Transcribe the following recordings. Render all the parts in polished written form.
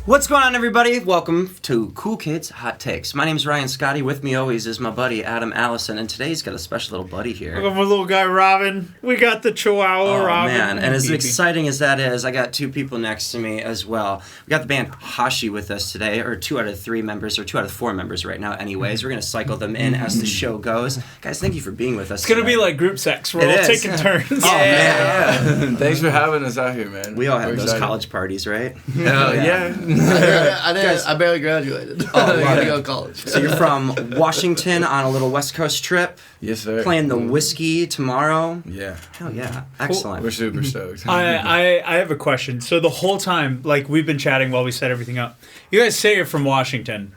What's going on, everybody? Welcome to Cool Kids Hot Takes. My name's Ryan Scotty. With me always is my buddy Adam Allison, and today he's got a special little buddy here. Welcome, my little guy Robin. We got the Chihuahua Robin. Man, and as exciting as that is, I got two people next to me as well. We got the band HVSHI with us today, or 2 out of 3 members, or 2 out of 4 members right now. Anyways, we're gonna cycle them in as the show goes. Guys, thank you for being with us. It's gonna be like group sex. We're all taking turns. Oh man, Thanks for having us out here, man. We all had those college parties, right? Hell yeah. I barely graduated. I got to go to college. So you're from Washington on a little West Coast trip. Yes, sir. Playing the whiskey tomorrow. Yeah. Hell yeah. Excellent. We're super stoked. I have a question. So the whole time, like, we've been chatting while we set everything up. You guys say you're from Washington.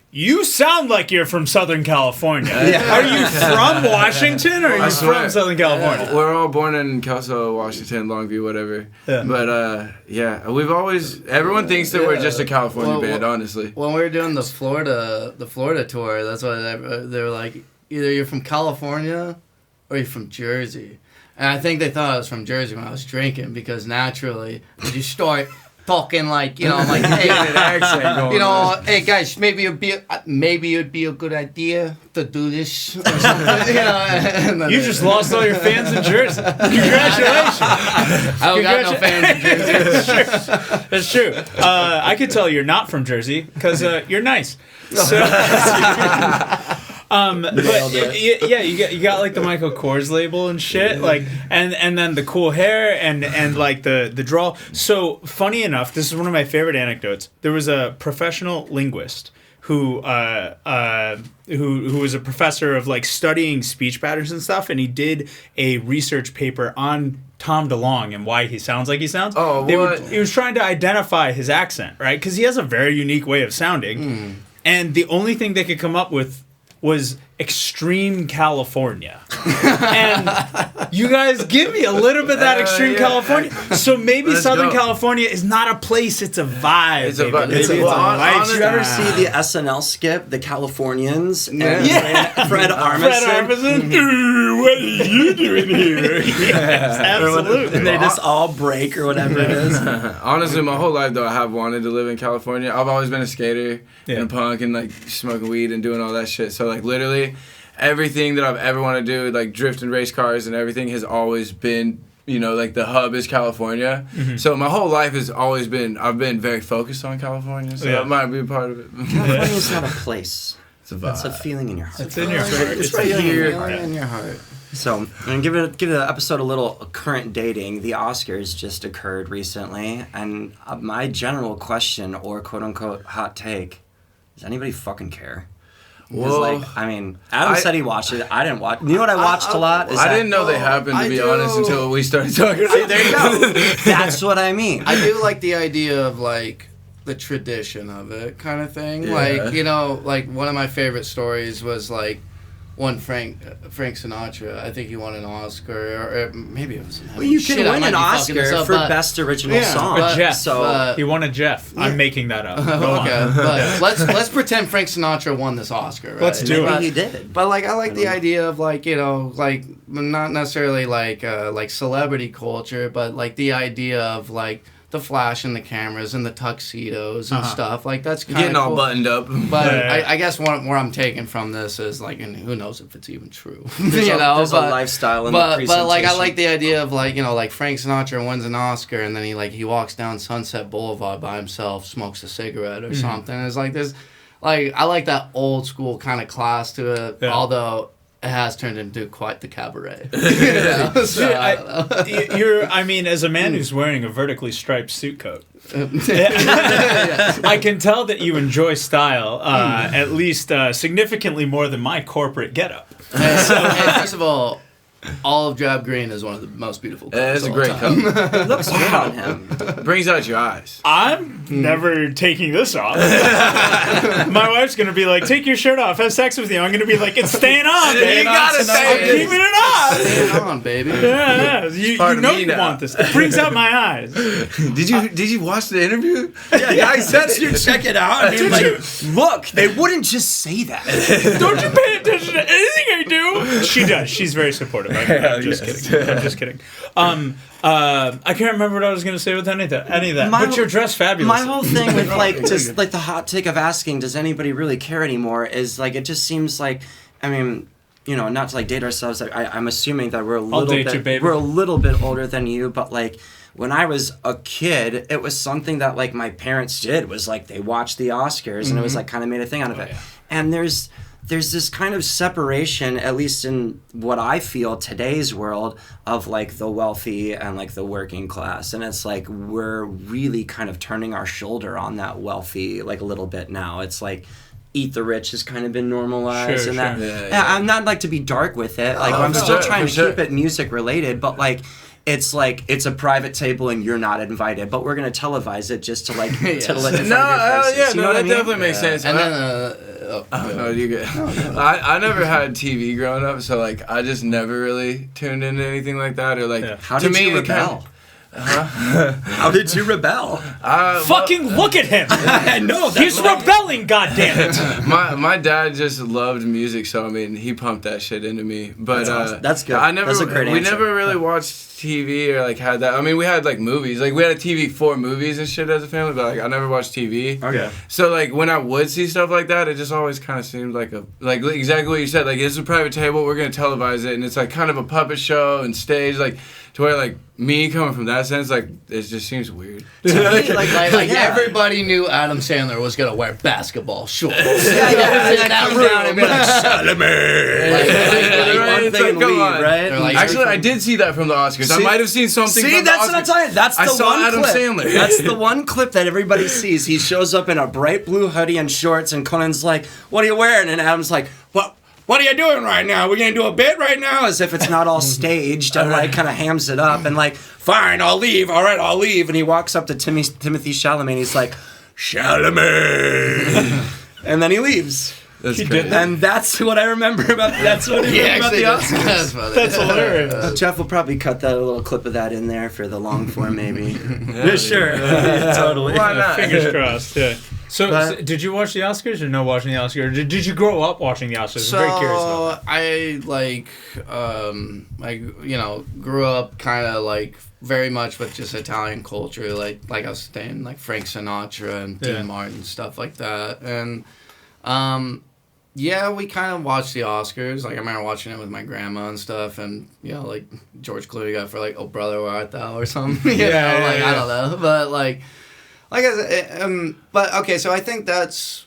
You sound like you're from Southern California. Yeah. Are you from Washington or are you from Southern California? We're all born in Kelso, Washington, Longview, whatever. Yeah. But, we've always... Everyone thinks that we're just a California band, honestly. When we were doing the Florida tour, that's why they were like, either you're from California or you're from Jersey. And I think they thought I was from Jersey when I was drinking because naturally, you start... talking like, you know, like, hey, you know, hey guys, maybe it'd be a good idea to do this or something. You just lost all your fans in Jersey. Congratulations. I don't got no fans in Jersey. That's true. I could tell you're not from Jersey because you're nice. So, but yeah, you got like the Michael Kors label and shit, like, and then the cool hair and like the drawl. So funny enough, this is one of my favorite anecdotes. There was a professional linguist who was a professor of like studying speech patterns and stuff, and he did a research paper on Tom DeLonge and why he sounds like he sounds. Oh, what? He was trying to identify his accent, right? Because he has a very unique way of sounding, and the only thing they could come up with was extreme California. And you guys give me a little bit of that extreme California. So maybe Southern California is not a place, it's a vibe. It's a vibe. Did you ever see the SNL skip, The Californians? And Fred Armisen? What are you doing here? Yes, absolutely. And they just all break or whatever it is. Honestly, my whole life, though, I have wanted to live in California. I've always been a skater and a punk and, like, smoking weed and doing all that shit. So, like, literally... everything that I've ever wanted to do, like drift and race cars and everything, has always been, you know, like the hub is California. Mm-hmm. So my whole life has always been, I've been very focused on California. So that might be a part of it. California's not a place. It's a vibe. It's a feeling in your heart. It's in your heart. It's right here. In your heart. So, and give the episode a little current dating. The Oscars just occurred recently, and my general question, or quote-unquote hot take, does anybody fucking care? Well, like, I mean, Adam said he watched it. I didn't watch. You know what I watched a lot? I didn't know they happened, to be honest, until we started talking. There you go. That's what I mean. I do like the idea of, like, the tradition of it kind of thing. Yeah. Like, you know, like, one of my favorite stories was, like, when Frank Sinatra, I think he won an Oscar, or maybe it was... Well, you can win an Oscar for Best Original Song. A Jeff. He won a Jeff. Yeah. I'm making that up. Okay, but let's pretend Frank Sinatra won this Oscar, right? Let's do it. He did. But, like, I like the idea of, like, you know, like, not necessarily, like celebrity culture, but, like, the idea of, like, the flash and the cameras and the tuxedos and stuff. Like, that's kind of getting all buttoned up. But I guess where I'm taking from this is, like, and who knows if it's even true. There's a lifestyle in the presentation. But, like, I like the idea of, like, you know, like, Frank Sinatra wins an Oscar and then he walks down Sunset Boulevard by himself, smokes a cigarette or something. It's like this, like, I like that old school kind of class to it, although... it has turned into quite the cabaret. I mean, as a man who's wearing a vertically striped suit coat, I can tell that you enjoy style, at least significantly more than my corporate getup. First of all, olive drab green is one of the most beautiful colors. It's a great color. It looks good on him. Brings out your eyes. I'm never taking this off. My wife's going to be like, take your shirt off, have sex with you. I'm going to be like, it's staying on, baby. You gotta say I'm keeping it on. Staying on, baby. Yeah. You know you want this. It brings out my eyes. Did you watch the interview? Yeah, I said you check it out. I mean, like, look, they wouldn't just say that. Don't you pay attention to anything I do? She does. She's very supportive. sort of. I'm just kidding. I'm just kidding. I can't remember what I was going to say with any of that. But you're dressed fabulous. My whole thing with like just like the hot take of asking, does anybody really care anymore? Is like it just seems like, I mean, you know, not to like date ourselves. I'm assuming that we're a little bit older than you, but like. When I was a kid, it was something that like my parents did was like they watched the Oscars and it was like kind of made a thing out of it. Yeah. And there's this kind of separation, at least in what I feel today's world, of like the wealthy and like the working class. And it's like we're really kind of turning our shoulder on that wealthy like a little bit now. It's like eat the rich has kind of been normalized and that. Yeah. I'm not like to be dark with it. Like I'm still trying to keep it music related, but like it's like it's a private table and you're not invited, but we're gonna televise it just to like tittle it in front of your faces. You know that what I mean? definitely makes sense. And then you good. I never had TV growing up, so like I just never really tuned into anything like that or like. Yeah. How did you rebel? How did you rebel? Fucking look at him! I know that. He's rebelling, goddammit! My dad just loved music, so I mean he pumped that shit into me. But that's good. That's a great answer. We never really watched TV or like had that. I mean we had like movies, like we had a TV for movies and shit as a family, but like I never watched TV. Okay. So like when I would see stuff like that, it just always kind of seemed like exactly what you said. Like it's a private table, we're gonna televise it, and it's like kind of a puppet show and stage like. To where like me coming from that sense, like it just seems weird. like everybody knew Adam Sandler was gonna wear basketball shorts. Actually, I did see that from the Oscars. I might have seen something. See, from that's the Oscars. what I'm telling you. That's the I saw one Adam clip. Sandler. That's the one clip that everybody sees. He shows up in a bright blue hoodie and shorts, and Conan's like, "What are you wearing?" And Adam's like, What are you doing right now? We're going to do a bit right now? As if it's not all staged and like kind of hams it up and like, fine, I'll leave. All right, I'll leave. And he walks up to Timothy Chalamet and he's like, Chalamet. And then he leaves. That's crazy. And that's what I remember about that's what he about the Oscars. That's hilarious. Jeff will probably cut that a little clip of that in there for the long form maybe. Yeah, sure. Totally. Why not? Fingers crossed, yeah. So, did you watch the Oscars or no watching the Oscars? Did you grow up watching the Oscars? I'm very curious about that. I grew up kind of like very much with just Italian culture, like I was saying, like Frank Sinatra and Dean Martin, stuff like that. And, we kind of watched the Oscars. Like, I remember watching it with my grandma and stuff. And, like George Clooney got for like, Oh Brother, Where Art Thou or something. I don't know. But like I said, but okay, so I think that's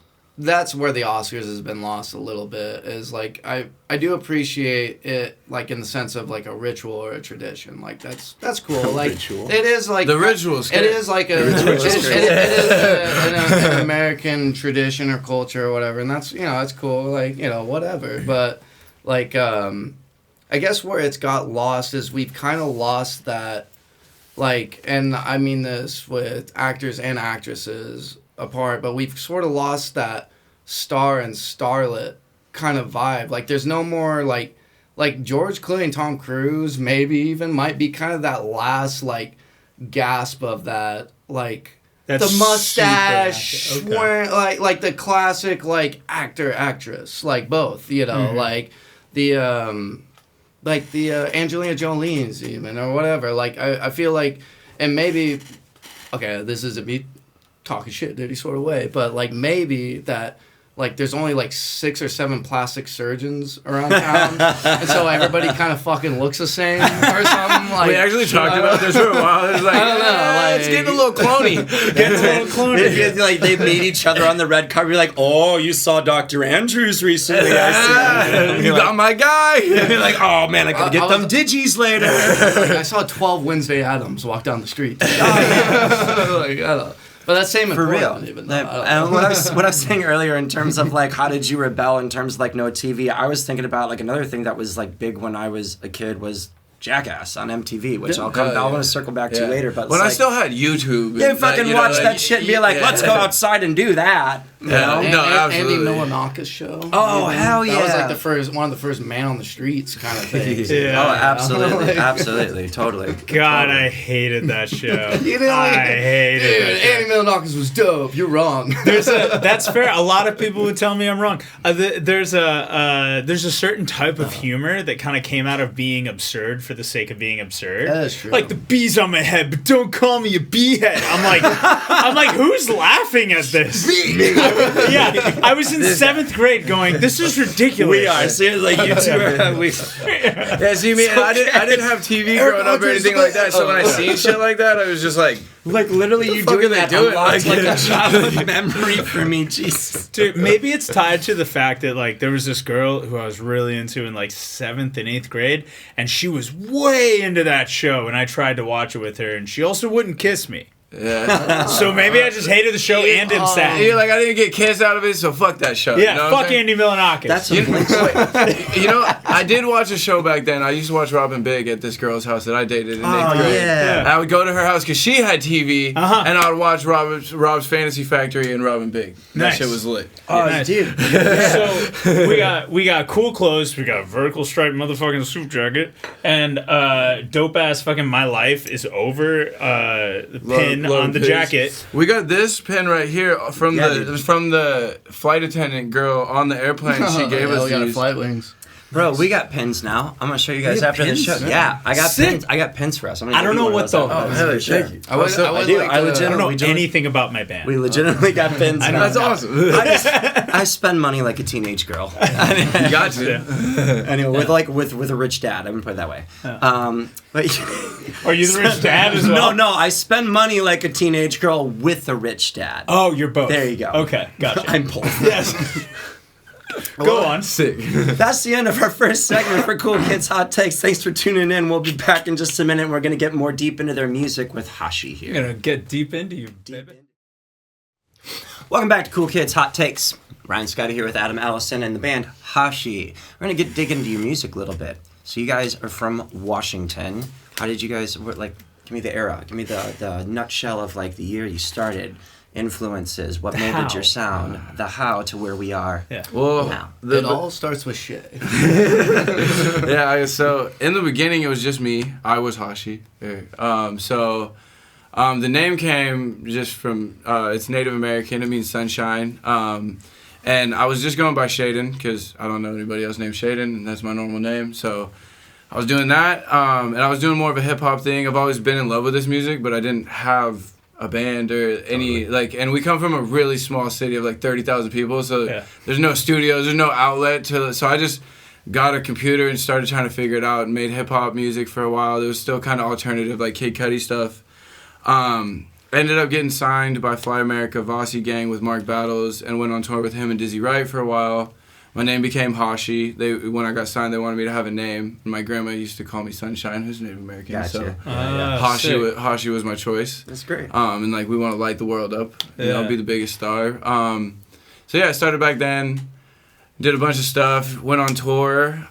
where the Oscars has been lost a little bit. Is like I do appreciate it, like in the sense of like a ritual or a tradition. Like that's cool. Like ritual. It is like the rituals. It is like it is an American tradition or culture or whatever, and that's that's cool. Like whatever, but like I guess where it's got lost is we've kind of lost that. Like, and I mean this with actors and actresses apart, but we've sort of lost that star and starlet kind of vibe. Like, there's no more, like George Clooney and Tom Cruise maybe even might be kind of that last, like, gasp of that, like, that's the mustache, like the classic, like, actor, actress, like, both, like, the Angelina Jolie's even, or whatever. Like, I feel like, and maybe, okay, this isn't me talking shit in any sort of way, but, like, maybe that, like, there's only, like, 6 or 7 plastic surgeons around town, and so everybody kind of fucking looks the same or something. Like, we actually talked about this for a while. It's like, I don't know, like, it's getting a little cloney. Like, they meet each other on the red carpet. You're like, oh, you saw Dr. Andrews recently. I see. You got my guy. You're like, oh, man, I gotta get them digis later. Like, I saw 12 Wednesday Addams walk down the street. Like, I don't know. But that's same for real. Even and what I was saying earlier in terms of like how did you rebel in terms of like no TV, I was thinking about like another thing that was like big when I was a kid was Jackass on MTV, which Yeah. I want to circle back to later. But when it's I like, still had YouTube, you and, fucking you know, watch like, that shit and be like, yeah. let's go outside and do that. You Yeah. know? No, Andy absolutely. Milanaka's show. Oh, hell That was yeah. like one of the first man on the streets kind of things. Yeah. Oh, absolutely, Like- absolutely, totally. God, Totally. I hated that show. You didn't I like it? hated Dude, that show. Andy Milanaka's was dope. You're wrong. That's fair. A lot of people would tell me I'm wrong. There's a certain type of humor that kind of came out of being absurd for the sake of being absurd. That is true. Like the bees on my head, but don't call me a bee head. I'm like, who's laughing at this? Yeah, I was in 7th grade going, this is ridiculous. We are seriously, like you two are. Yeah, see me, I didn't have TV growing up or anything like that. So when I seen shit like that, I was just like, Like literally, you fuck are doing they that doing? unlocked Like- like a childhood memory for me. Jesus. Dude, maybe it's tied to the fact that like there was this girl who I was really into in like 7th and 8th grade, and she was way into that show, and I tried to watch it with her, and she also wouldn't kiss me. yeah. So maybe I just hated the show and am sad. You're like, I didn't get kissed out of it, so fuck that show. Yeah, you know what I'm fuck saying? Andy Milanakis. That's You, a you know, I did watch a show back then. I used to watch Robin Big at this girl's house that I dated in 8th grade. yeah. And I would go to her house because she had TV, Uh-huh. and I would watch Rob's Fantasy Factory and Robin Big. That Nice. shit was lit. Oh, Nice. dude. So we got cool clothes. We got a vertical striped motherfucking suit jacket and dope ass fucking My Life is Over the pin Love on the pins. jacket. We got this pin right here from Yeah, the dude. from the flight attendant girl on the airplane. She gave Yeah, us we got these. flight wings. Bro, we got pins now. I'm gonna show you guys You have after the pins? show. Yeah, I got Sick. pins. I got pins for us. I'm gonna I don't give you know one what of those the- after Oh, this, hell for yeah, sure. thank you. I would I do. like I to- legitimately- I don't know We do- anything about my band. We legitimately got pins. I know. That's awesome. I spend money like a teenage girl. You got to. Anyway, with a rich dad. I'm gonna put it that way. But Are you the rich dad as well? no, I spend money like a teenage girl with a rich dad. Oh, you're both. There you go. Okay, gotcha. I'm both. Yes. Go on. Sick. That's the end of our first segment for Cool Kids Hot Takes. Thanks for tuning in. We'll be back in just a minute. We're gonna get more deep into their music with HVSHI here. You're gonna get deep into you, baby. Welcome back to Cool Kids Hot Takes. Ryan Scotty here with Adam Allison and the band HVSHI. We're gonna dig into your music a little bit. So you guys are from Washington. How did you guys like? Give me the era. Give me the nutshell of like the year you started. Influences. What molded how. your sound. The how to where we are. Yeah. Well, Now. It all starts with shit. yeah. So in the beginning, it was just me. I was Hashi. The name came just from it's Native American. It means sunshine. And I was just going by Shaden because I don't know anybody else named Shaden, and that's my normal name. So I was doing that, and I was doing more of a hip hop thing. I've always been in love with this music, but I didn't have a band or any and we come from a really small city of like 30,000 people, so Yeah. there's no studios, there's no outlet to. So I just got a computer and started trying to figure it out and made hip hop music for a while. It was still kind of alternative, like Kid Cudi stuff. Ended up getting signed by Fly America Vossi Gang with Mark Battles and went on tour with him and Dizzy Wright for a while. My name became HVSHI. When I got signed, they wanted me to have a name. My grandma used to call me Sunshine, who's Native American. Gotcha. So Sick. HVSHI was my choice. That's great. And like we want to light the world up, Yeah. be the biggest star. So yeah, I started back then, did a bunch of stuff, went on tour,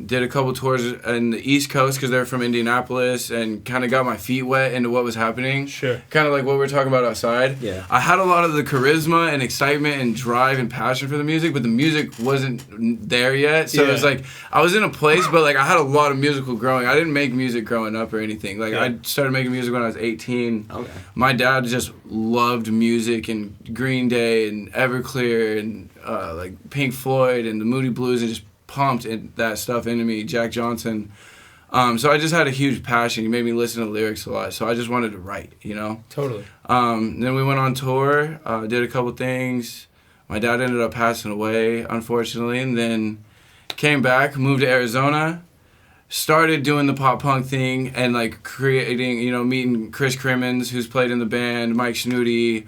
did a couple tours in the East Coast because they're from Indianapolis, and kind of got my feet wet into what was happening. Sure. Kind of like what we were talking about outside. Yeah. I had a lot of the charisma and excitement and drive and passion for the music, but the music wasn't there yet. So it was Yeah. like I was in a place, but like I had a lot of musical growing. I didn't make music growing up or anything. Like Yeah. I started making music when I was 18. Okay. My dad just loved music and Green Day and Everclear and like Pink Floyd and the Moody Blues, and just pumped that stuff into me. Jack Johnson. So I just had a huge passion. He made me listen to lyrics a lot. So I just wanted to write, you know? Totally. Then we went on tour, did a couple things. My dad ended up passing away, unfortunately, and then came back, moved to Arizona, started doing the pop punk thing and like creating, meeting Chris Crimmins, who's played in the band, Mike Snooty,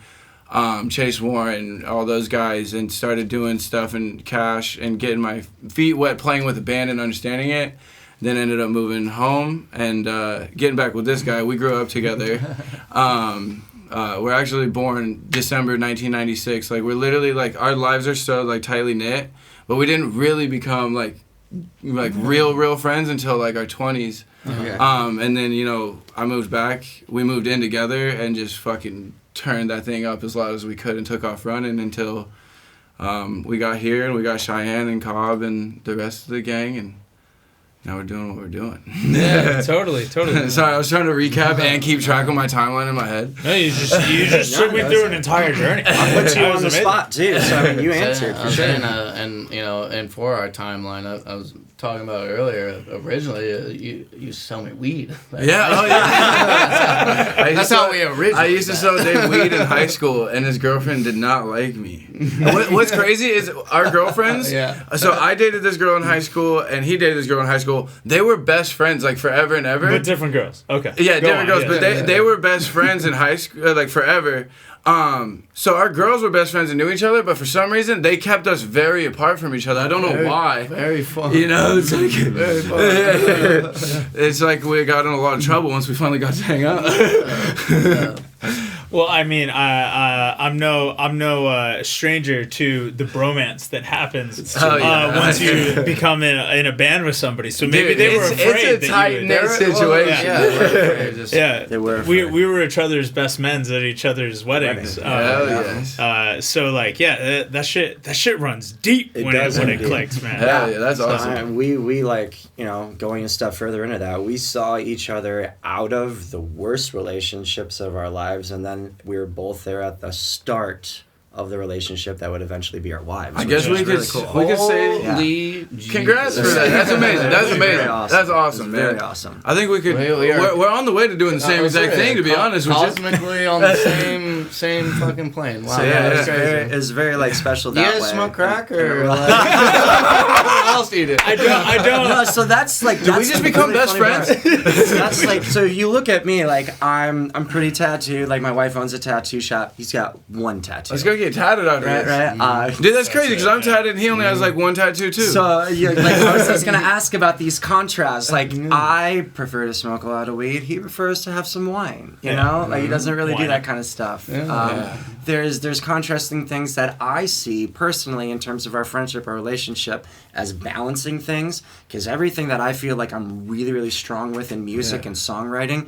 Chase Warren, all those guys, and started doing stuff in Cash and getting my feet wet playing with the band and understanding it. Then ended up moving home and getting back with this guy. We grew up together. We're actually born December 1996. Like we're literally like our lives are so like tightly knit, but we didn't really become like like real friends until like our 20s. Okay. And then, you know, I moved back. We moved in together and just fucking turned that thing up as loud as we could and took off running until we got here and we got Cheyenne and Cobb and the rest of the gang, and now we're doing what we're doing. Yeah, totally. Sorry, I was trying to recap and keep track of my timeline in my head. No, you just took me through an entire journey. I put you on the spot too, so I mean, you answered for sure. And you know, and for our timeline, I was talking about it earlier. Originally, you used to sell me weed. Yeah, oh yeah. That's how we originally. I used to sell Dave weed in high school, and his girlfriend did not like me. What's crazy is our girlfriends. Yeah. So I dated this girl in high school, and he dated this girl in high school. They were best friends like forever and ever. But different girls. Okay. Yeah, Go different on, girls, yeah. but they were best friends in high school, like forever. So our girls were best friends and knew each other, but for some reason they kept us very apart from each other. I don't know why. Very fun. You know, it's like Very fun. it's like we got in a lot of trouble once we finally got to hang out. Yeah. Well, I mean, I'm no stranger to the bromance that happens Oh, yeah. once you become in a band with somebody. So maybe Dude, they were afraid it's a that tight you would. knit situation. Yeah, They were we afraid. were each other's best men at each other's weddings. Hell yes. So like, yeah, that shit runs deep It when does it indeed. clicks, man. Hell yeah, that's So, awesome. we like, you know, going a step further into that, we saw each other out of the worst relationships of our lives, and then we were both there at the start of the relationship that would eventually be our wives. I which guess is we could really cool. we could say Holy congrats for Jesus. that. That's amazing. That's Very amazing. awesome. That's awesome, It's man. very awesome. I think we could. We are- We're on the way to doing the same exact thing. To be honest with you. Cosmically on the same fucking plane. Wow, So yeah, that's it's crazy. very, it's very like special Do you that guys way. smoke crack or Yeah. what else do you do? I don't. No, so that's like. Did we that's just the become really best funny friends? part. That's like, so you look at me like I'm pretty tattooed. Like my wife owns a tattoo shop. He's got one tattoo. Let's go get tatted out of Right, this. right. Dude, that's crazy because I'm tatted and he only has like one tattoo too. So yeah, like I was just gonna ask about these contrasts. Like I prefer to smoke a lot of weed. He prefers to have some wine. You know, like he doesn't really do Wine. that kind of stuff. Yeah. There's contrasting things that I see personally in terms of our friendship or relationship as balancing things. Because everything that I feel like I'm really strong with in music and songwriting,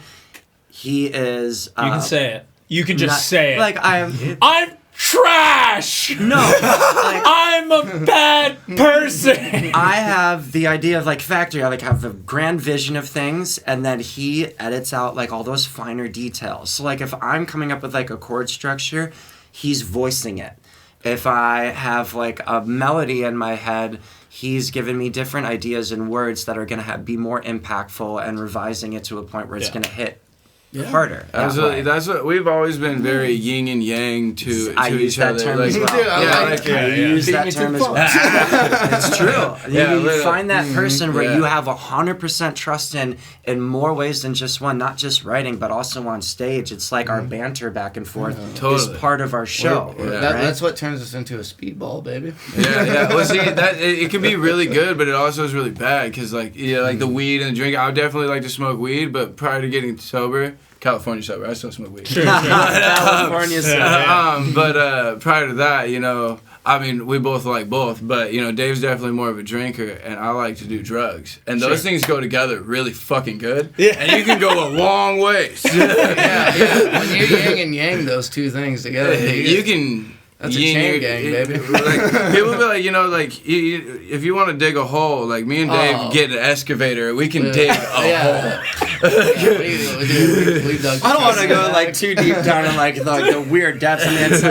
he is. You can say it. You can just not- say it. Like I am. I'm trash. No. Like, I'm a bad person. I have the idea of like factory. I like have the grand vision of things, and then he edits out like all those finer details. So like if I'm coming up with like a chord structure, he's voicing it. If I have like a melody in my head, he's giving me different ideas and words that are gonna be more impactful and revising it to a point where it's Yeah. gonna hit harder. that Absolutely. way. That's what we've always been very yin and yang to I to use each that other. term Like, as well. Dude, I yeah, like like, Yeah, I yeah. use Beat that me to term as the well. It's true. Yeah, you literally. find that person where yeah. you have 100% trust in more ways than just one, not just writing, but also on stage. It's like our banter back and forth Totally. is part of our show. Yeah. right? That's what turns us into a speedball, baby. yeah. Well, see, that it can be really good, but it also is really bad because, like, yeah, like the weed and the drink. I would definitely like to smoke weed, but prior to getting sober, California sober, I still smoke weed. California. But prior to that, you know, I mean, we both like both, but you know, Dave's definitely more of a drinker, and I like to do drugs, and those things go together really fucking good. Yeah. And you can go a long ways. Yeah. When you yin and yang those two things together, You can. That's a chain gang, baby. Like, people be like, you know, like if you want to dig a hole, like me and Dave get an excavator, we can dig a hole. Yeah, we dug. I don't want to go like too deep down in like the weird depths. I mean, it's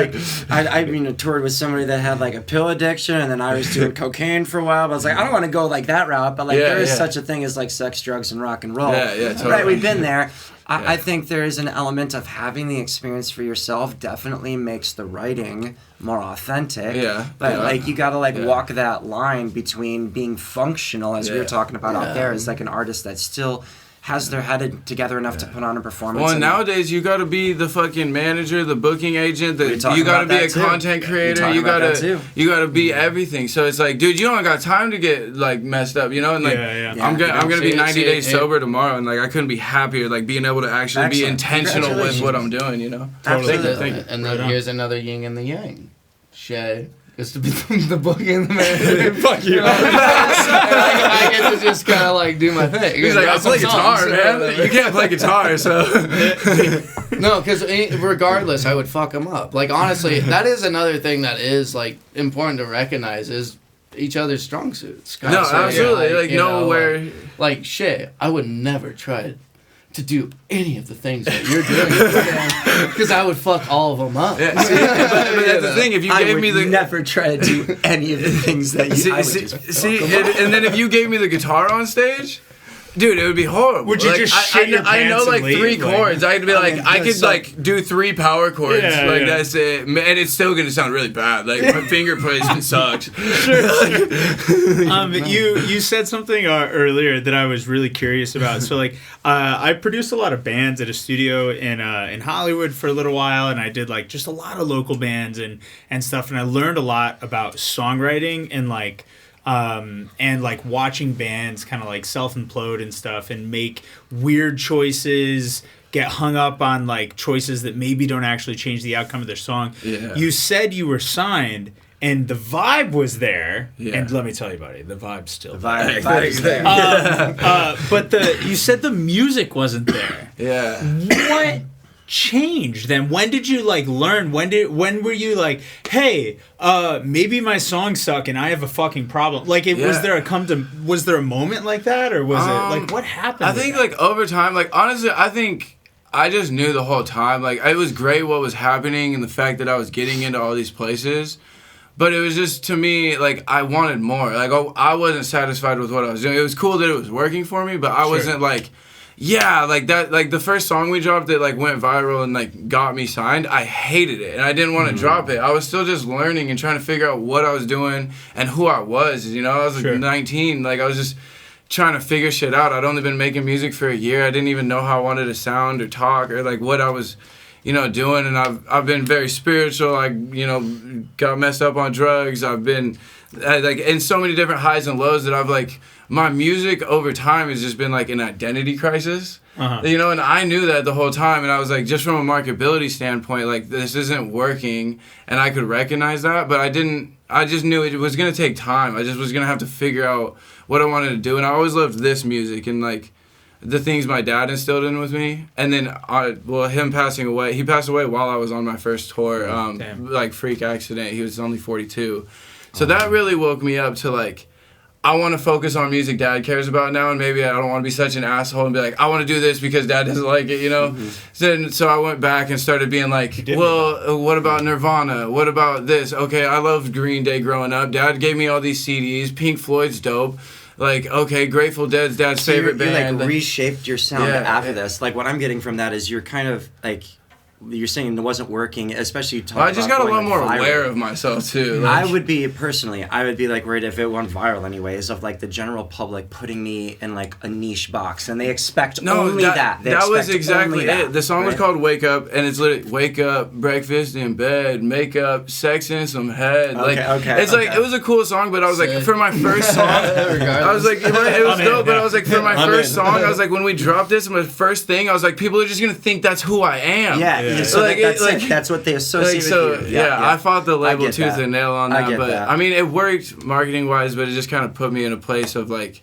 like I toured with somebody that had like a pill addiction, and then I was doing cocaine for a while. But I was like, I don't want to go like that route. But like, Yeah, there is yeah. such a thing as like sex, drugs, and rock and roll. Yeah, totally. Right, we've been there. I think there is an element of having the experience for yourself definitely makes the writing more authentic. Yeah, But yeah. like you gotta like Yeah. walk that line between being functional, as we were Yeah. talking about out there, as like an artist that still has their head together enough to put on a performance. Well, and- nowadays you got to be the fucking manager, the booking agent. We talking You got to about be a that too. content We creator. talking You about got that too. to be everything. So it's like, dude, you don't got time to get like messed up, you know? And like, Yeah. I'm gonna be See, 90 days see, sober tomorrow, and like I couldn't be happier. Like being able to actually be Excellent. intentional with what Congratulations. I'm doing, you know? Totally. Absolutely. Thank you. And then here's another yin and the yang. Shay is to be the bookie and the manager. Fuck you. And I get to just kind of like do my thing. He's like, I play guitar, man. You can't play guitar, so. No, because regardless, I would fuck them up. Like, honestly, that is another thing that is, like, important to recognize is each other's strong suits. No, absolutely. Like, know where... Like, shit, I would never try to do any of the things that you're doing. Because I would fuck all of them up. Yeah, see, but that's the thing. If you gave me the... never try to do any of the things that you... And then if you gave me the guitar on stage... Dude, it would be horrible. Would you like, just shit your I know pants like and leave? 3 chords. I'd be like, I could so- like do 3 power chords. Yeah, like yeah. that's it. And it's still gonna sound really bad. Like my finger placement sucks. You said something earlier that I was really curious about. So like, I produced a lot of bands at a studio in Hollywood for a little while, and I did like just a lot of local bands and stuff, and I learned a lot about songwriting and like watching bands kind of like self-implode and stuff and make weird choices, get hung up on like choices that maybe don't actually change the outcome of their song. Yeah. You said you were signed and the vibe was there. Yeah. And let me tell you, buddy, the vibe's still The there. vibe is there. But you said the music wasn't there. Yeah. What changed then? When did you like learn? When were you like, hey, maybe my songs suck and I have a fucking problem? Like, was there a moment like that, or was it like what happened? I think like over time, like honestly, I think I just knew the whole time. Like it was great what was happening and the fact that I was getting into all these places. But it was just, to me, like, I wanted more. Like, I wasn't satisfied with what I was doing. It was cool that it was working for me, but I wasn't like, yeah, like that, like the first song we dropped that like went viral and like got me signed, I hated it and I didn't want to drop it. I was still just learning and trying to figure out what I was doing and who I was. You know, I was like 19, like I was just trying to figure shit out. I'd only been making music for a year. I didn't even know how I wanted to sound or talk or like what I was, you know, doing. And I've been very spiritual. I, you know, got messed up on drugs. I've been like in so many different highs and lows that I've like, my music over time has just been like an identity crisis, you know, and I knew that the whole time. And I was like, just from a marketability standpoint, like this isn't working, and I could recognize that, but I just knew it was going to take time. I just was going to have to figure out what I wanted to do. And I always loved this music and like the things my dad instilled in with me. And then him passing away, he passed away while I was on my first tour, like freak accident. He was only 42. So that really woke me up to like, I want to focus on music Dad cares about now, and maybe I don't want to be such an asshole and be like, I want to do this because Dad doesn't like it, you know? So I went back and started being like, well, what about Nirvana? What about this? Okay, I loved Green Day growing up. Dad gave me all these CDs. Pink Floyd's dope. Like, okay, Grateful Dead's Dad's favorite band. You like reshaped your sound after this. Like what I'm getting from that is you're kind of like... You're saying it wasn't working, especially talking I just got a lot more viral. aware of myself too. Like, I would be like worried if it went viral anyways, of like the general public putting me in like a niche box and they expect only that. That was exactly it. The song was called Wake Up, and it's literally wake up, breakfast in bed, makeup, sex in some head. It was a cool song, but I was like, for my first song, I was like, it was dope, but I was like, for my first song, I was like, when we dropped this, my first thing, I was like, people are just gonna think that's who I am. Yeah. So that's what they associate with you. I fought the label tooth and nail on that. But that. I mean, it worked marketing wise, but it just kind of put me in a place of like,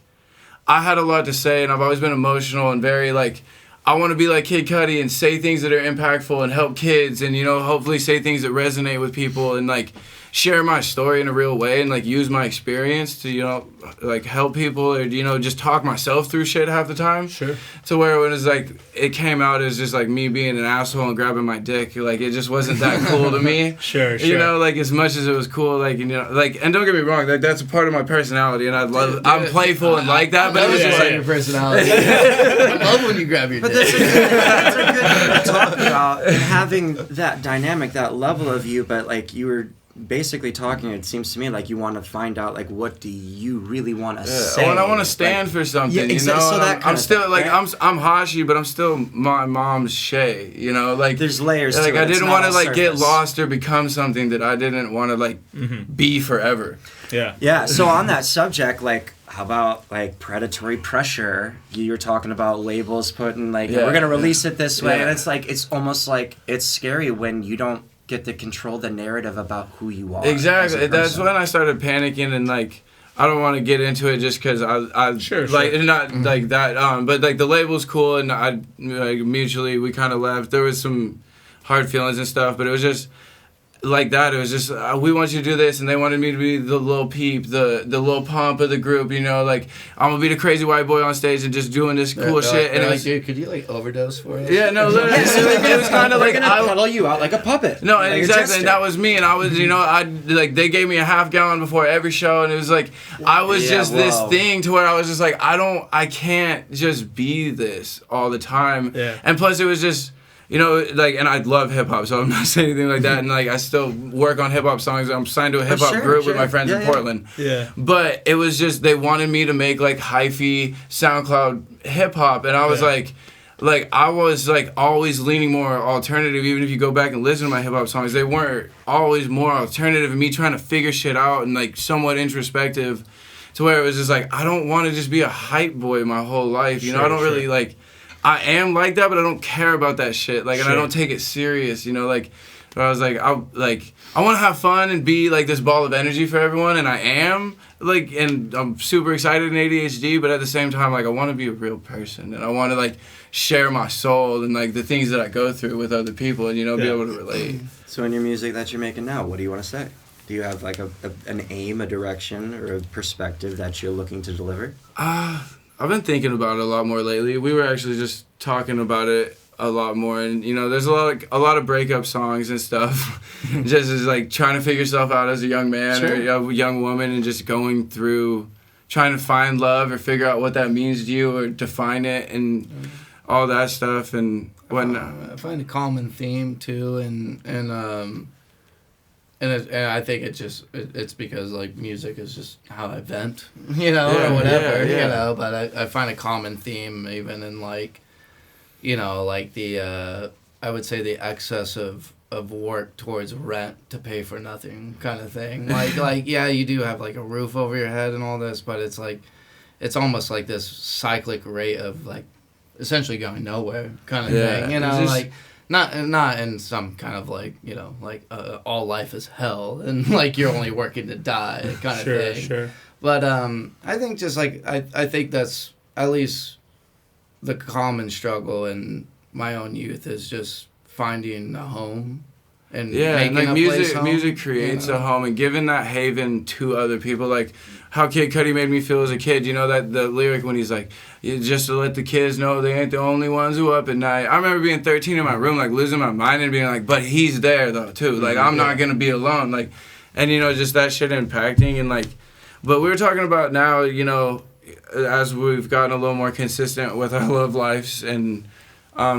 I had a lot to say, and I've always been emotional and very like, I want to be like Kid Cudi and say things that are impactful and help kids, and you know, hopefully say things that resonate with people and like share my story in a real way and like use my experience to, you know, like help people or, you know, just talk myself through shit half the time. Sure. To where when it's like, it came out as just like me being an asshole and grabbing my dick, like it just wasn't that cool to me. Sure. You know, like as much as it was cool, like, you know, like, and don't get me wrong, like that's a part of my personality and I'm playful and like that, but it was just like your personality. I love when you grab your dick. That's a good thing to talk about, having that dynamic, that level of you, but like you were basically talking, it seems to me like you want to find out like what do you really want to say. Oh, and I want to stand for something, you know. So I'm still like I'm HVSHI, but I'm still my mom's Shay, you know. Like there's layers. Like to it. I didn't want to like get surface. lost or become something that I didn't want to like be forever. Yeah. Yeah. So on that subject, like, how about like predatory pressure? You were talking about labels putting like we're gonna release it this way, and it's like it's almost like it's scary when you don't get to control the narrative about who you are. Exactly. That's when I started panicking and like I don't want to get into it just because I Sure, like sure. not like that but like the label's cool and I like mutually we kind of left. There was some hard feelings and stuff, but it was just like that. It was just we want you to do this, and they wanted me to be the little peep, the little pump of the group. You know, like I'm gonna be the crazy white boy on stage and just doing this cool shit. And it was, dude, could you like overdose for us? yeah, no, literally, it was kind of like I pedal you out like a puppet. no, like exactly, and that was me, and I was, you know, I like they gave me a half gallon before every show, and it was like I was just this thing to where I was just like I can't just be this all the time, and plus it was just. You know, like, and I love hip hop, so I'm not saying anything like that. And like, I still work on hip hop songs. I'm signed to a hip hop group with my friends in Portland. Yeah. But it was just they wanted me to make like hyphy SoundCloud hip hop, and I was like I was like always leaning more alternative. Even if you go back and listen to my hip hop songs, they weren't always more alternative. And me trying to figure shit out and like somewhat introspective, to where it was just like I don't want to just be a hype boy my whole life. You know, I don't really like. I am like that, but I don't care about that shit. Like, and I don't take it serious. You know, like, I was like, I want to have fun and be like this ball of energy for everyone, and I am like, and I'm super excited in ADHD, but at the same time, like, I want to be a real person, and I want to like share my soul and like the things that I go through with other people, and you know, be able to relate. So, in your music that you're making now, what do you want to say? Do you have like an aim, a direction, or a perspective that you're looking to deliver? I've been thinking about it a lot more lately. We were actually just talking about it a lot more, and you know, there's a lot of breakup songs and stuff. Just as like trying to figure yourself out as a young man or a young woman, and just going through trying to find love or figure out what that means to you or define it and all that stuff and whatnot. I find a common theme too, and I think it's because like music is just how I vent, you know, or whatever, you know. But I find a common theme even in like, you know, like the I would say the excess of work towards rent to pay for nothing kind of thing. Like yeah, you do have like a roof over your head and all this, but it's like it's almost like this cyclic rate of like essentially going nowhere kind of thing, you know, like. Not in some kind of like, you know, like all life is hell and like you're only working to die kind of thing. Sure. But I think just like I think that's at least the common struggle in my own youth is just finding a home and making like a place home, music creates a home and giving that haven to other people. Like how Kid Cudi made me feel as a kid. You know that the lyric when he's like, just to let the kids know they ain't the only ones who up at night. I remember being 13 in my room, like losing my mind and being like, but he's there though too. Like I'm not gonna be alone. Like, and you know just that shit impacting and like, but we were talking about now, you know, as we've gotten a little more consistent with our love lives and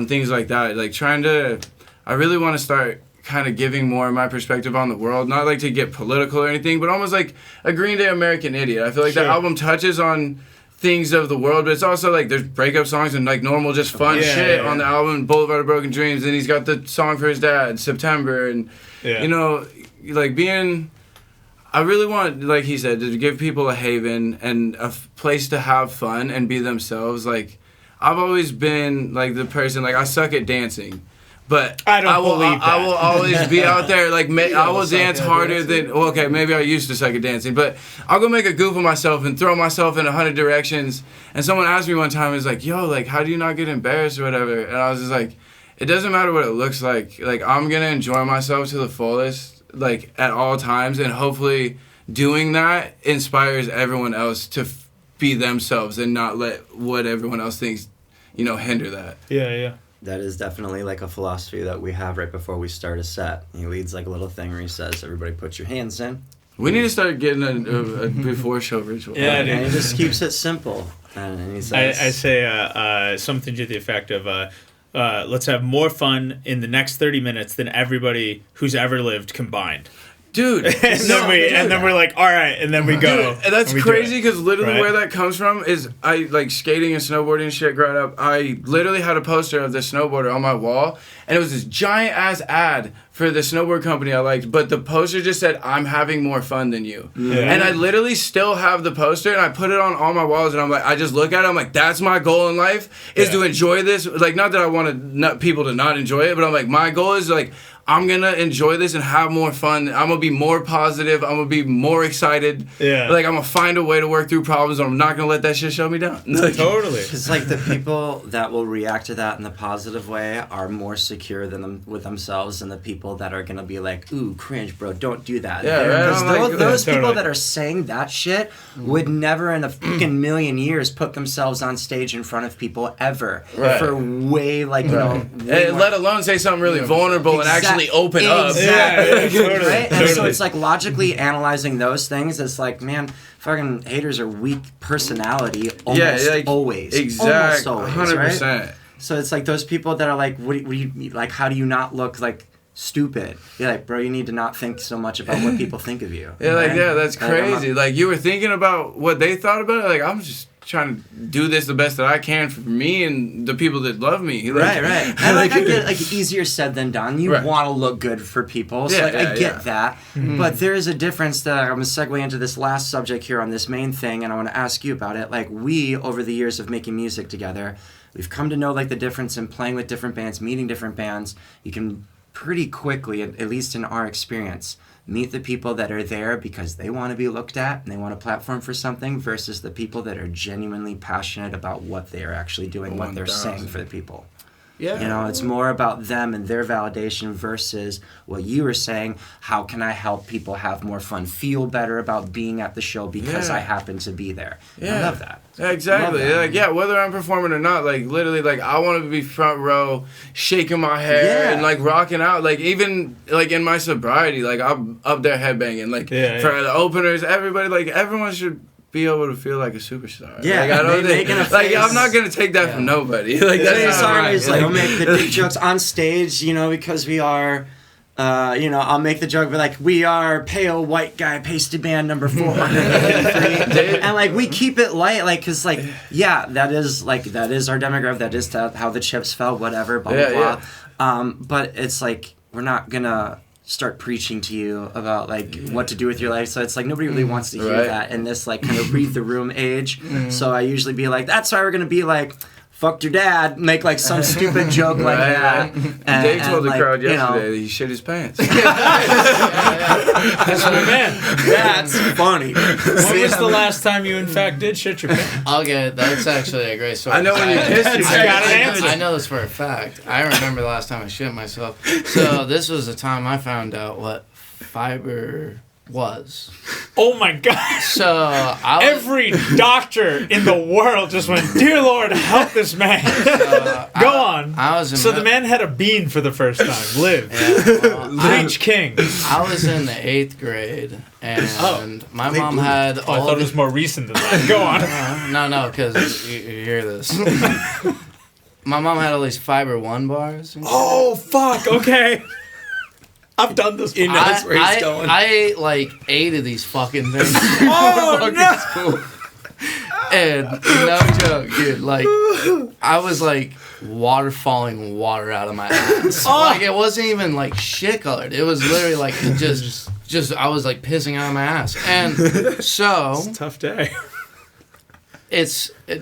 things like that. Like I really want to start kind of giving more of my perspective on the world, not like to get political or anything, but almost like a Green Day American Idiot. I feel like the album touches on things of the world, but it's also like there's breakup songs and like normal just fun shit on the album Boulevard of Broken Dreams, and he's got the song for his dad September, and you know, like I really want, like he said, to give people a haven and a place to have fun and be themselves. Like I've always been like the person, like I suck at dancing, but I will always be out there. Like I will dance harder than. Well, okay, maybe I used to suck at dancing, but I'll go make a goof of myself and throw myself in 100 directions. And someone asked me one time, "Is like, yo, like, how do you not get embarrassed or whatever?" And I was just like, "It doesn't matter what it looks like. Like, I'm gonna enjoy myself to the fullest, like at all times, and hopefully doing that inspires everyone else to be themselves and not let what everyone else thinks, you know, hinder that." Yeah. That is definitely like a philosophy that we have right before we start a set. He leads like a little thing where he says, everybody put your hands in. We need to start getting a before show ritual. Yeah, and he just keeps it simple. And he says, I say something to the effect of, let's have more fun in the next 30 minutes than everybody who's ever lived combined. Dude, and then we're like, all right, and then we go. Dude, that's crazy because literally where that comes from is I like skating and snowboarding and shit growing up. I literally had a poster of this snowboarder on my wall, and it was this giant ass ad for the snowboard company I liked, but the poster just said, "I'm having more fun than you." Yeah. And I literally still have the poster, and I put it on all my walls, and I'm like, I just look at it, I'm like, that's my goal in life, is to enjoy this. Like, not that I want people to not enjoy it, but I'm like, my goal is like, I'm gonna enjoy this and have more fun. I'm gonna be more positive. I'm gonna be more excited. Yeah. Like, I'm gonna find a way to work through problems. I'm not gonna let that shit shut me down. Like, Totally. It's like the people that will react to that in the positive way are more secure than them with themselves than the people that are gonna be like, ooh, cringe, bro, don't do that. Yeah, right. Because I'm like, those people totally. that are saying that shit would never in a fucking million years put themselves on stage in front of people ever. Right. For way, like, you know, way and more- let alone say something really vulnerable and actually open up. Exactly. Yeah, totally, Right? And so totally. it's like logically analyzing those things. It's like, man, fucking haters are weak personality almost always. Exactly. Almost always, 100%. right? So it's like those people that are like, what do you like? How do you not look like stupid? You're like, bro, you need to not think so much about what people think of you. Yeah, like, right? yeah, that's Like, I'm not- crazy. Like, you were thinking about what they thought about it. Like, I'm just trying to do this the best that I can for me and the people that love me. Like, Right, right. And like, I get like easier said than done. You Right. want to look good for people, so Yeah, like, I yeah, get yeah. that. But there is a difference that I'm gonna segue into this last subject here on this main thing, and I want to ask you about it. Like, we over the years of making music together, we've come to know like the difference in playing with different bands, meeting different bands. You can pretty quickly, at least in our experience, meet the people that are there because they want to be looked at and they want a platform for something versus the people that are genuinely passionate about what they are actually doing, what they're 1000. saying for the people. Yeah. You know, it's more about them and their validation versus what you were saying. How can I help people have more fun, feel better about being at the show because Yeah. I happen to be there? Yeah. I love that. Yeah, exactly. Love that. Like, yeah, whether I'm performing or not, like, literally, like, I want to be front row, shaking my hair Yeah. and, like, rocking out. Like, even, like, in my sobriety, like, I'm up there headbanging. Like, Yeah, for the openers, everybody, like, everyone should be able to feel like a superstar. Yeah, like, I don't making think, a like, face. I'm not going to take that from nobody. Like, That's that's not right. like, I'll make the dick jokes on stage, you know, because we are, you know, I'll make the joke, but like, we are pale white guy pasty band number 483. And like, we keep it light, like, cause like, yeah, that is our demographic, that is how the chips fell, whatever, blah, blah, Yeah, blah. But it's like, we're not gonna start preaching to you about like what to do with your life, so it's like nobody really wants to hear Right. that in this like kind of read the room age. So I usually be like, that's why we're gonna be like, fucked your dad, make like some stupid joke like Right, that. right. Dave told the like, crowd you know, yesterday that he shit his pants. That's my man. that's funny. When was the last time you, in fact, did shit your pants? Okay, that's actually a great story. I know when you pissed your I got an pants. answer. I know this for a fact. I remember the last time I shit myself. So this was the time I found out what fiber was. Oh my God. So I was, Every doctor in the world just went, dear Lord, help this man. Go on. I was in So the man had a bean for the first time. Live. Yeah, well, Preach king. I was in the 8th grade, and my Big mom blue. had Oh, I all thought it the... was more recent than that. Go on. No, because you hear this. My mom had all these Fiber One bars. And shit. Oh, fuck. Okay. I've done this before. knows where he's going. I ate like 8 of these fucking things. Oh, no. And no joke, dude. Like, I was like falling water out of my ass. Oh. Like, it wasn't even like shit colored. It was literally like just I was like pissing out of my ass. And so Tough day.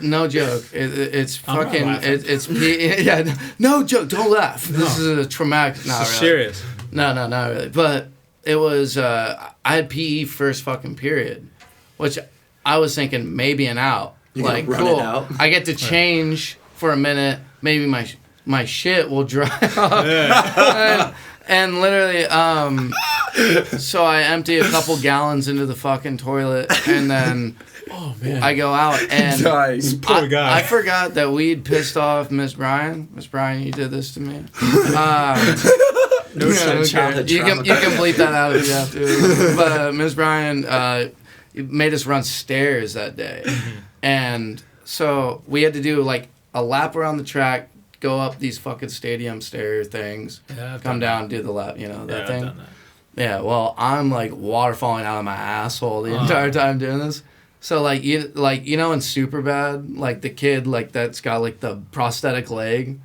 no joke. It's I'm not fucking laughing. yeah. No joke. Don't laugh. This is a traumatic. Not This is really. serious. No, not really. But it was, I had PE first fucking period, which I was thinking maybe an out. You like, can run cool. it out. I get to change for a minute. Maybe my shit will dry up. Yeah. And literally, so I empty a couple gallons into the fucking toilet, and then Oh, man. I go out, and Nice. Poor guy. I forgot that we'd pissed off Miss Bryan. Miss Bryan, you did this to me. No childhood You trauma. can bleep that out if you have to. But Ms. Bryan made us run stairs that day. And so we had to do like a lap around the track, go up these fucking stadium stair things, Yeah, I've come done down, do the lap, that Yeah, I've thing. done that. Yeah, well, I'm like water falling out of my asshole the entire time doing this. So like you know in Superbad, like the kid like that's got like the prosthetic leg.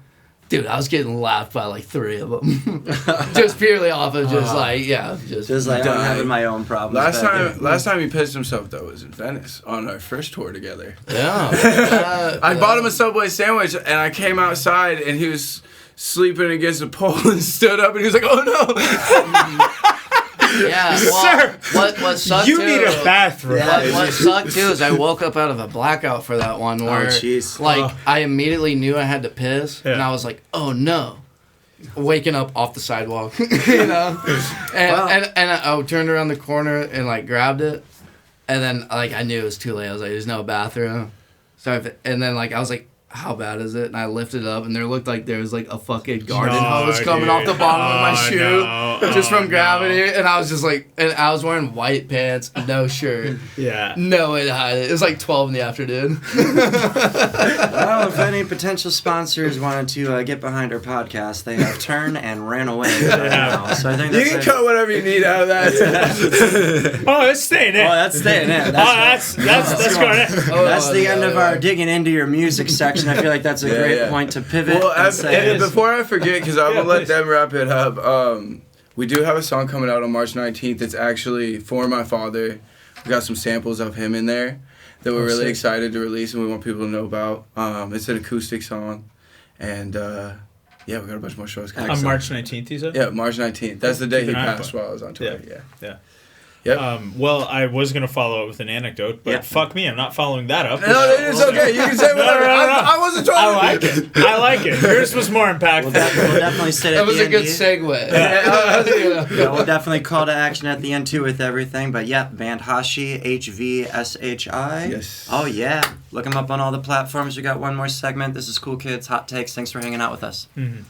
Dude, I was getting laughed by like 3 of them, just purely off of just Just like I'm dying. having my own problems. Last time he pissed himself though was in Venice on our first tour together. yeah. I bought him a Subway sandwich and I came outside and he was sleeping against a pole and stood up and he was like, "Oh no!" Yeah, Sir, what sucked you too, need a bathroom. what sucked too is I woke up out of a blackout for that one where jeez. I immediately knew I had to piss and Yeah. I was like, oh no. Waking up off the sidewalk, you know? And I turned around the corner and like grabbed it and then like I knew it was too late. I was like, there's no bathroom. And then like I was like, how bad is it? And I lifted it up, and there looked like there was like a fucking garden hose coming off the bottom of my shoe just from gravity. No. And I was just like, and I was wearing white pants, no shirt. Yeah. No way to hide it. It was like 12 in the afternoon. Well, if any potential sponsors wanted to get behind our podcast, they have turned and ran away right now. So I think You that's can cut whatever you need out of that. Oh, it's staying in. Oh, that's staying in. That's going in. That's the end of our digging into your music section. I feel like that's a great point to pivot. Well, and say, before I forget, because I will let please. them wrap it up. We do have a song coming out on March 19th. It's actually for my father. We got some samples of him in there that we're really excited to release and we want people to know about. It's an acoustic song, and yeah, we got a bunch more shows coming. On March 19th, you said? Yeah, March 19th. That's the day he Keep an eye passed out. while I was on tour. Yeah. Yeah. Yep. Well, I was going to follow up with an anecdote, but fuck me, I'm not following that up. No, it's okay. You can say whatever. No. I wasn't trying I like it. I like it. Yours was more impactful. we'll definitely sit at That was the a end. good segue. Yeah, we'll definitely call to action at the end too with everything. But yeah, band HVSHI, HVSHI. Yes. Oh yeah, look them up on all the platforms. We got one more segment. This is Cool Kids Hot Takes. Thanks for hanging out with us. Mhm.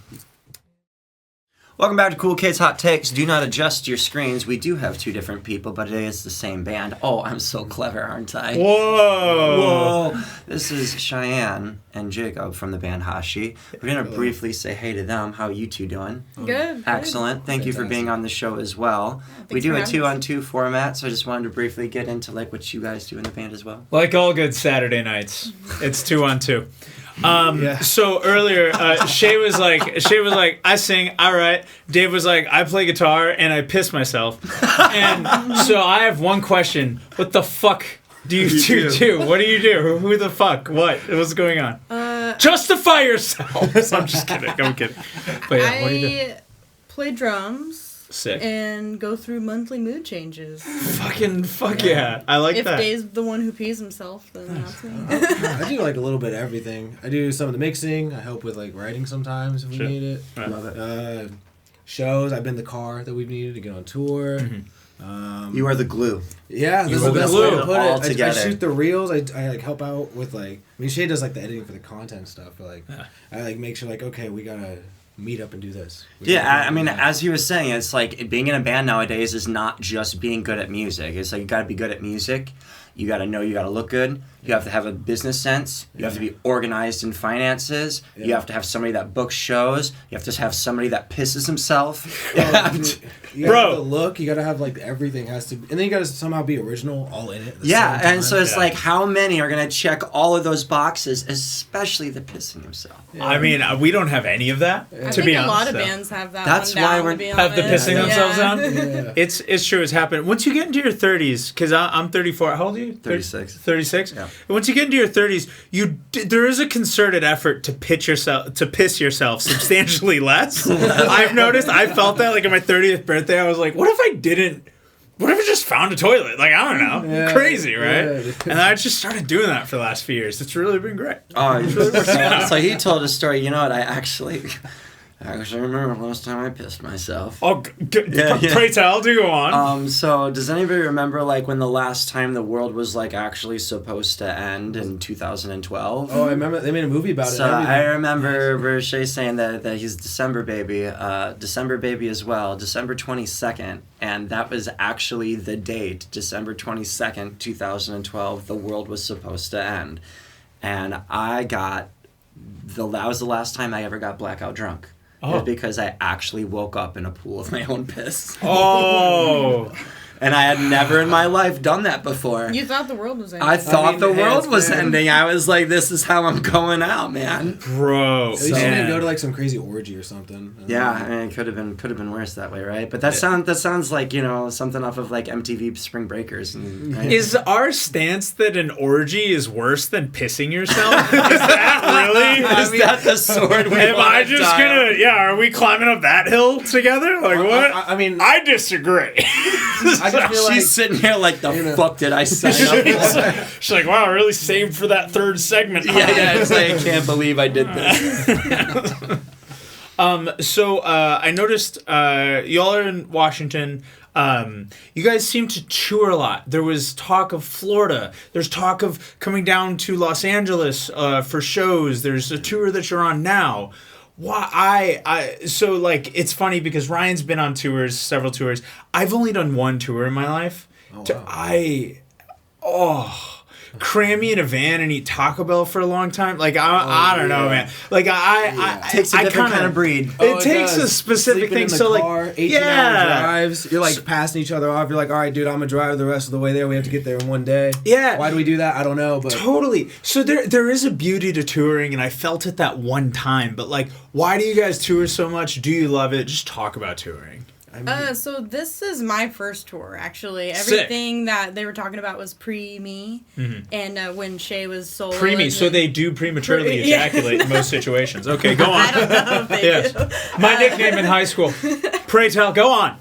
Welcome back to Cool Kids Hot Takes. Do not adjust your screens. We do have two different people, but it is the same band. Oh, I'm so clever, aren't I? Whoa. This is Cheyenne and Jacob from the band HVSHI. We're going to briefly say hey to them. How are you two doing? Good. Excellent. Thank you for being on the show as well. We do a 2-on-2 format, so I just wanted to briefly get into like what you guys do in the band as well. Like all good Saturday nights, it's 2-on-2. So earlier, Shay was like, I sing, all right. Dave was like, I play guitar and I piss myself. And so I have one question: what the fuck do you two do? What do you do? Who the fuck? What's going on? Justify yourself. I'm just kidding. I'm kidding. But yeah, what do you do? I play drums. Sick. And go through monthly mood changes. Fuck yeah. I like If that. Dave's the one who pees himself, then that's me. I do like a little bit of everything. I do some of the mixing. I help with like writing sometimes if we need it. Right. Love it. Shows. I've been the car that we've needed to get on tour. You are the glue. Yeah, that's are the the best glue. way to put All it. I together. shoot the reels. I like help out with like. I mean, Shay does like the editing for the content stuff, but like I like make sure like okay, we gotta meet up and do this. I mean, as he was saying, it's like being in a band nowadays is not just being good at music. It's like you got to be good at music. You got to know you got to look good. You have to have a business sense. You have to be organized in finances. You have to have somebody that books shows. You have to have somebody that pisses himself. You gotta Bro. have the look. You gotta have like everything has to, and then you gotta somehow be original, all in it. At the Yeah, same and so time. it's like, how many are going to check all of those boxes, especially the pissing himself? I mean, we don't have any of that, I to think be a honest. lot of so. bands have that That's one why down, we're- to be Have the honest. pissing themselves down? Yeah. It's true. It's happened. Once you get into your 30s, because I'm 34. How old are you? 36. 36. Yeah. Once you get into your 30s, there is a concerted effort to piss yourself substantially less. I've noticed. I felt that like on my 30th birthday. I was like, what if I didn't? What if I just found a toilet? Like, I don't know. Yeah. Crazy, right? Yeah. And I just started doing that for the last few years. It's really been great. Oh, so he told a story. You know what? I actually remember the last time I pissed myself. Oh, Yeah. pray tell, do go on. So does anybody remember like when the last time the world was like actually supposed to end in 2012? Oh, I remember they made a movie about it. So and I everything. remember Verche saying that he's December baby as well, December 22nd, and that was actually the date, December 22nd, 2012, the world was supposed to end. And that was the last time I ever got blackout drunk. It was because I actually woke up in a pool of my own piss. Oh. And I had never in my life done that before. You thought the world was ending. I thought the hey, world it's was been- ending. I was like, this is how I'm going out, man. Bro. At least you didn't go to like some crazy orgy or something. Yeah, I mean, it could have been worse that way, right? But that sounds like, you know, something off of like MTV Spring Breakers. And, right? Is our stance that an orgy is worse than pissing yourself? Is that really? Is that the sword we Am wanna I just die on? gonna? Yeah, are we climbing up that hill together? Like what? I mean, I disagree. I just feel like She's sitting here like, the You know. fuck did I sign up for? She's like, wow, I really saved for that third segment. Yeah, it's like, I can't believe I did this. So I noticed y'all are in Washington. You guys seem to tour a lot. There was talk of Florida. There's talk of coming down to Los Angeles for shows. There's a tour that you're on now. Why so like it's funny because Ryan's been on tours, several tours. I've only done one tour in my life. Cram me in a van and eat Taco Bell for a long time. Like I don't know, man. Like I Takes a different kind of breed. It takes a does. specific Sleeping thing. in the So car, like 18-hour yeah. drives. You're like passing each other off. You're like, all right, dude, I'm gonna drive the rest of the way there. We have to get there in one day. Yeah. Why do we do that? I don't know, but Totally. So there is a beauty to touring, and I felt it that one time. But like, why do you guys tour so much? Do you love it? Just talk about touring. I mean, So this is my first tour, actually. Sick. Everything that they were talking about was pre-me, and when Shay was solo. Preemie, so they do prematurely Yeah. ejaculate in most situations. Okay, go I on. don't know if they Yes. do. My nickname in high school. Pray tell, go on.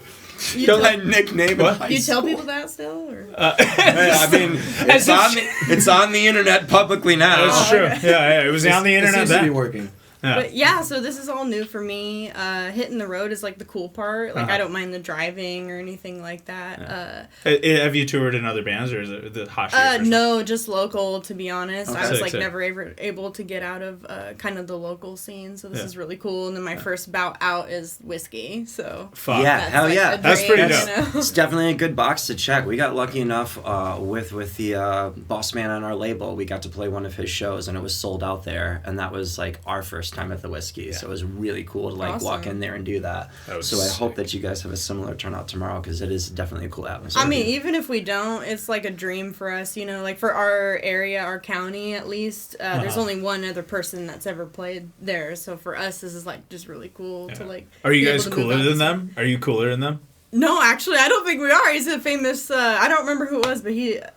You, Don't tell, My nickname. What? in high you tell school. people that still? Or? I mean, As if- it's on the internet publicly now. That's true. Yeah, it was on the it internet seems to be then. working. But yeah, so this is all new for me. Hitting the road is like the cool part. Like Uh-huh. I don't mind the driving or anything like that. Have you toured in other bands, or is it the Hot Shit? No, just local. To be honest, Okay. I was Sick, like sick. never able to get out of kind of the local scene. So this Yeah. is really cool. And then my first bout out is whiskey. So Fuck. Yeah. that's hell like yeah. a That's dream, pretty you dope. know? It's definitely a good box to check. We got lucky enough with the boss man on our label. We got to play one of his shows, and it was sold out there. And that was like our first time at the whiskey, so it was really cool to like walk Awesome. in there and do that. That was So I hope sick. that you guys have a similar turnout tomorrow because it is definitely a cool atmosphere. I mean, even if we don't, it's like a dream for us, you know, like for our area, our county at least. There's Uh-huh. only one other person that's ever played there. So for us, this is like just really cool to like. Are you be able guys to move cooler out than and them? Are you cooler than them? No, actually, I don't think we are. He's a famous. I don't remember who it was, but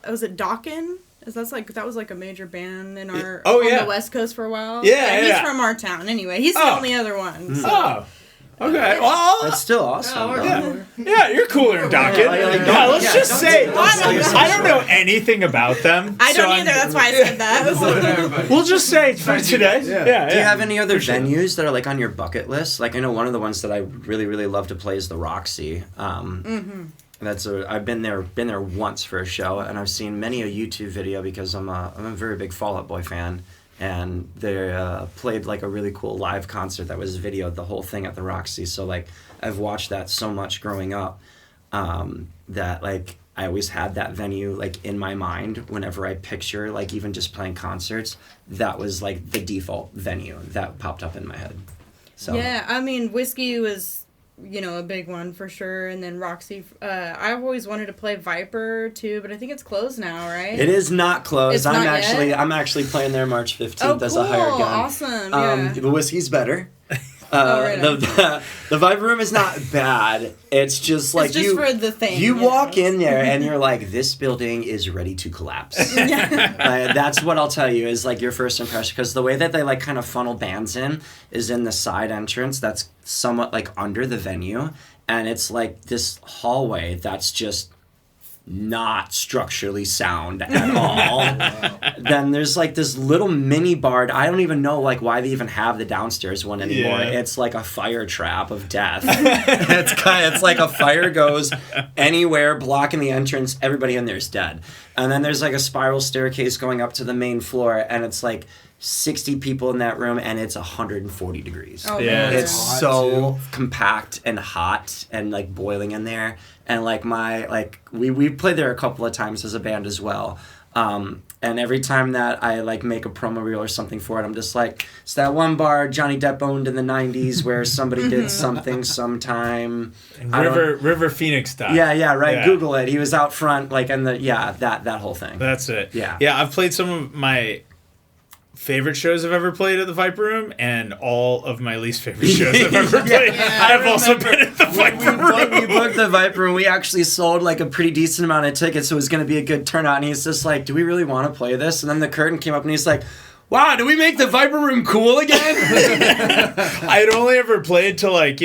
was it Dawkin? That was like a major band in our Oh, on yeah. the West Coast for a while. Yeah, he's yeah. from our town anyway. He's the Oh. only other one. So. Oh. Okay. Well, that's still awesome. though. yeah, you're cooler than Docket. Yeah, let's just say I don't know anything about them. I so don't I'm- either. That's why I said that. We'll just say for today. Yeah. Do you have any other venues that are like on your bucket list? Like I know one of the ones that I really really love to play is the Roxy. I've been there once for a show, and I've seen many a YouTube video because I'm a very big Fall Out Boy fan, and they played like a really cool live concert that was videoed the whole thing at the Roxy. So like I've watched that so much growing up that like I always had that venue like in my mind whenever I picture like even just playing concerts. That was like the default venue that popped up in my head. So Yeah, I mean, whiskey was, you know, a big one for sure, and then Roxy. I've always wanted to play Viper too, but I think it's closed now, right? it is not closed. It's not I'm actually playing there March 15th Oh, as cool! a hired gun. Awesome. Yeah. The whiskey's better. Right on. The Vibe Room is not bad. It's just like it's just you. for the thing. You know? walk in there and you're like, this building is ready to collapse. That's what I'll tell you is like your first impression, because the way that they like kind of funnel bands in is in the side entrance that's somewhat like under the venue, and it's like this hallway that's just not structurally sound at all. Then there's like this little mini bar. I don't even know like why they even have the downstairs one anymore. Yeah. It's like a fire trap of death. It's like a fire goes anywhere blocking the entrance. Everybody in there is dead. And then there's like a spiral staircase going up to the main floor, and it's like 60 people in that room, and it's 140 degrees. Oh, Yeah. man. It's Hot, so compact and hot and like boiling in there. And like we played there a couple of times as a band as well. And every time that I like make a promo reel or something for it, I'm just like, it's that one bar Johnny Depp owned in the 90s where somebody did something sometime. River Phoenix style. Yeah, right. Yeah. Google it. He was out front, like, and that whole thing. That's it. Yeah. Yeah, I've played some of my favorite shows I've ever played at the Viper Room, and all of my least favorite shows I've ever played. I've also been at the Viper Room. We booked the Viper and we actually sold like a pretty decent amount of tickets, so it was going to be a good turnout. And he's just like, do we really want to play this? And then the curtain came up and he's like, wow, do we make the Viper Room cool again? I had only ever played to like,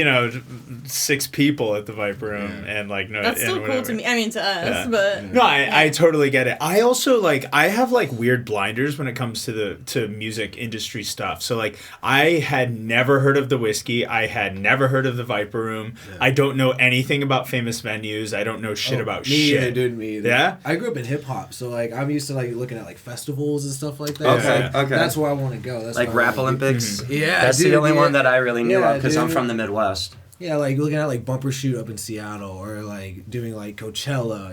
6 people at the Viper Room, and like no. That's still cool to me. I mean, to us, but no, I totally get it. I also like I have like weird blinders when it comes to music industry stuff. So like I had never heard of the Whiskey. I had never heard of the Viper Room. Yeah. I don't know anything about famous venues. I don't know shit about me shit. Either, dude, me either. Yeah, I grew up in hip hop, so like I'm used to like looking at like festivals and stuff like that. Okay. That's where I want to go. That's like Rap Olympics. Mm-hmm. Yeah, that's the only one that I really knew of because I'm from the Midwest. Yeah, like looking at like Bumper Shoot up in Seattle, or like doing like Coachella,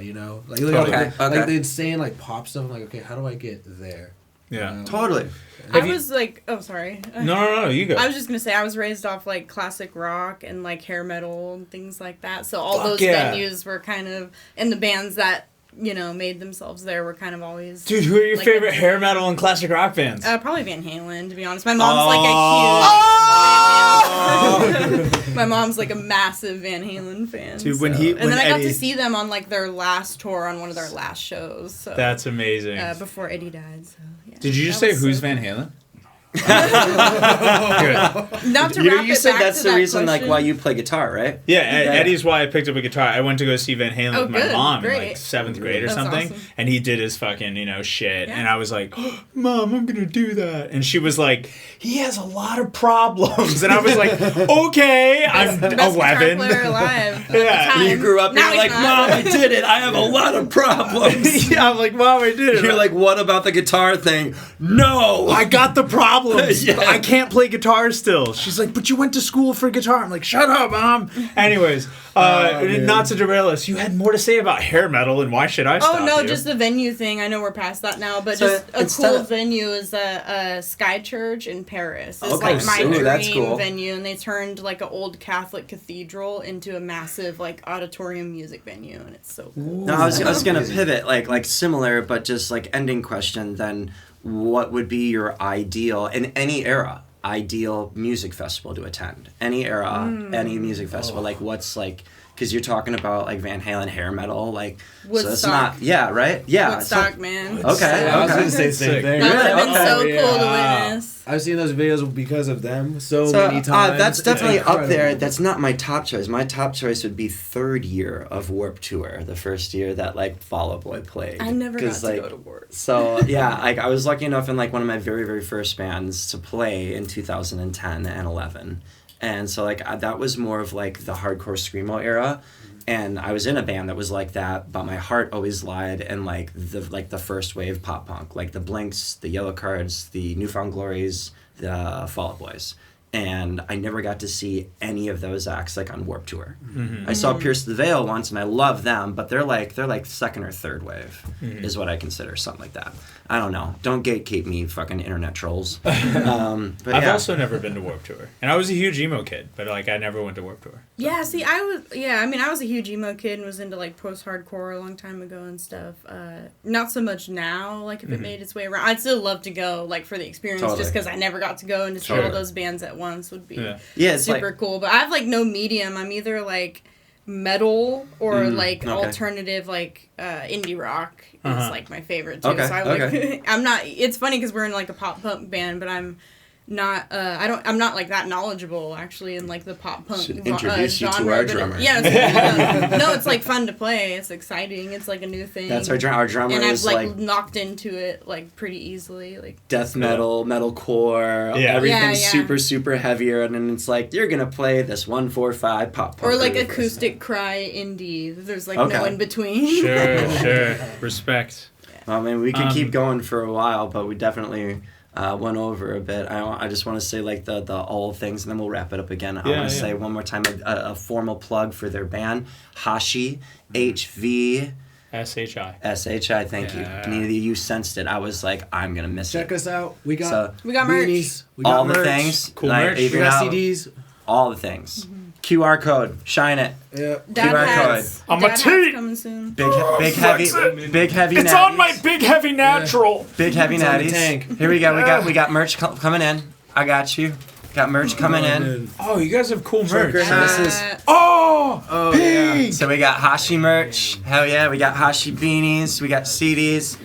like looking at like the insane like pop stuff. I'm like, okay, how do I get there? Yeah, totally. I was like, oh, sorry. No, you go. I was just gonna say I was raised off like classic rock and like hair metal and things like that. So all those venues were kind of, and the bands that made themselves there were kind of always. Dude, who are your favorite hair metal and classic rock bands? Probably Van Halen, to be honest. My mom's like a huge. My mom's like a massive Van Halen fan. Dude, so. And then I got to see them on like their last tour on one of their last shows. So. That's amazing. Before Eddie died. So yeah. Did you just say who's Van Halen? Not to wrap you it said back that's to the that reason question. like why you play guitar, right? Yeah, Eddie's why I picked up a guitar. I went to go see Van Halen with my good. mom Great. in like 7th grade or That's something, awesome. and he did his fucking shit, Yeah. and I was like, oh, Mom, I'm gonna do that, and she was like, he has a lot of problems, and I was like, okay, I'm Best guitar 11. player alive. Yeah. You grew up and you're like, Mom, I did it. I have a lot of problems. Yeah, I'm like, Mom, I did it. You're like, what about the guitar thing? No, I got the problems. Yeah. I can't play guitar still. She's like, but you went to school for guitar. I'm like, shut up, Mom. Anyways, not to derail us, you had more to say about hair metal, and why should I stop Oh, no, you? just the venue thing. I know we're past that now, but So just a instead cool of- venue is a Sky Church in Paris. It's Okay, like my so that's dream cool. venue, and they turned like an old Catholic cathedral into a massive like auditorium music venue, and it's so cool. No, I was gonna pivot like similar, but just like ending question. Then, what would be your ideal in any era? Ideal music festival to attend? Any era, any music festival. Like what's like? Because you're talking about like Van Halen hair metal, like Woodstock. so it's not. Yeah, right. Yeah. Woodstock, man. Okay. Yeah, I was okay. gonna say the same thing. That would have been Okay. so cool to Yeah. witness. I've seen those videos because of them so So, many times. that's It's definitely up there. incredible. That's not my top choice. My top choice would be third year of Warp Tour, the first year that like Fall Out Boy played. I never got 'Cause, to like, go to Warp. So yeah, like I was lucky enough in like one of my very very first bands to play in 2010 and 11, and so like that was more of like the hardcore screamo era, and I was in a band that was like that, but my heart always lied in like the first wave pop punk, like the Blinks, the Yellow Cards, the Newfound Glories, the Fall Out Boys. And I never got to see any of those acts like on Warp Tour. Mm-hmm. I saw Pierce the Veil once, and I love them, but they're like second or third wave, Mm-hmm. is what I consider, something like that. I don't know. Don't gatekeep me, fucking internet trolls. But I've yeah. also never been to Warped Tour, and I was a huge emo kid, but like I never went to Warped Tour. Yeah, see, I was a huge emo kid and was into, like, post-hardcore a long time ago and stuff. Not so much now, like, if it made its way around. I'd still love to go, like, for the experience, Totally. just because I never got to go, and to see Sure. all those bands at once would be Yeah. Yeah, it's super like, cool. But I have, like, no medium. I'm either, like, metal or, like, okay. alternative, like, indie rock is, Uh-huh. like, my favorite, too. Okay, So I would, okay. I'm not, it's funny because we're in, like, a pop-punk band, but I'm not I'm not like that knowledgeable actually in like the pop punk Should introduce you to genre, our but drummer. no, it's like fun to play. It's exciting. It's like a new thing. that's our drummer and I've is like like knocked into it like pretty easily. Like death metal, metalcore, Yeah. everything's Yeah, yeah. super, super heavier, and then it's like, you're gonna play this 1-4-5 pop punk. or like groove or acoustic cry indie. There's like Okay. no in between. Sure. Respect. I mean, we could keep Um, going for a while, but we definitely went over a bit. I just want to say like the all things, and then we'll wrap it up again. I Yeah, want to yeah. say one more time a formal plug for their band, HVSHI, HVSHI. HVSHI, thank you. Neither of you sensed it. I was like, I'm gonna miss Check it. us out. We got merch. beanies, we got all merch. the things. Cool like, merch. We got CDs. All the things. QR code. Shine it. Yeah. Dad QR hats. I'm a Dad hats T. coming soon. Big heavy It's on my big heavy natural. Big heavy It's on the natties. tank. Here we go. We got merch coming in. I got you. Got merch coming in. Dude. Oh, you guys have cool merch. Trucker So this is Hats. Oh yeah. so we got HVSHI merch. Hell yeah, we got HVSHI beanies. We got CDs.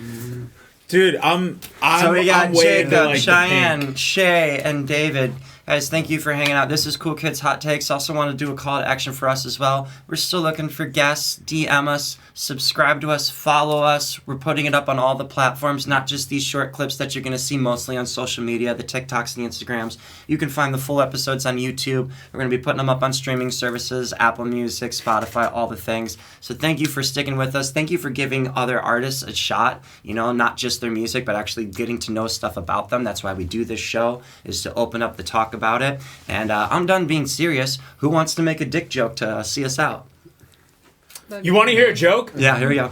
Dude, I'm So we got I'm way into, Jacob, like, the Cheyenne, pink. Shay, and David. Guys, thank you for hanging out. This is Cool Kids Hot Takes. Also want to do a call to action for us as well. We're still looking for guests. DM us, subscribe to us, follow us. We're putting it up on all the platforms, not just these short clips that you're going to see mostly on social media, the TikToks and the Instagrams. You can find the full episodes on YouTube. We're going to be putting them up on streaming services, Apple Music, Spotify, all the things. So thank you for sticking with us. Thank you for giving other artists a shot, you know, not just their music, but actually getting to know stuff about them. That's why we do this show, is to open up the talk about it. And I'm done being serious. Who wants to make a dick joke to see us out? You want to hear a joke? Yeah, here we go.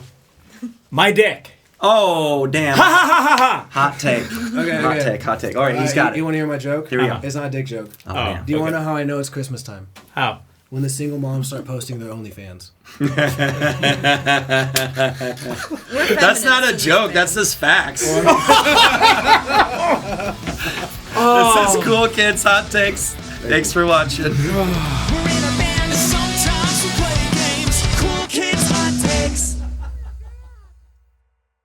My dick. Oh, damn. Ha ha ha ha ha. Hot take. Okay. Hot take. All right, he's got You it. want to hear my joke? Here we go. It's not a dick joke. Oh, man. Do you want to know how I know it's Christmas time? How? When the single moms start posting their OnlyFans. That's not a joke. That's just facts. This is Cool Kids Hot Takes. Thanks for watching.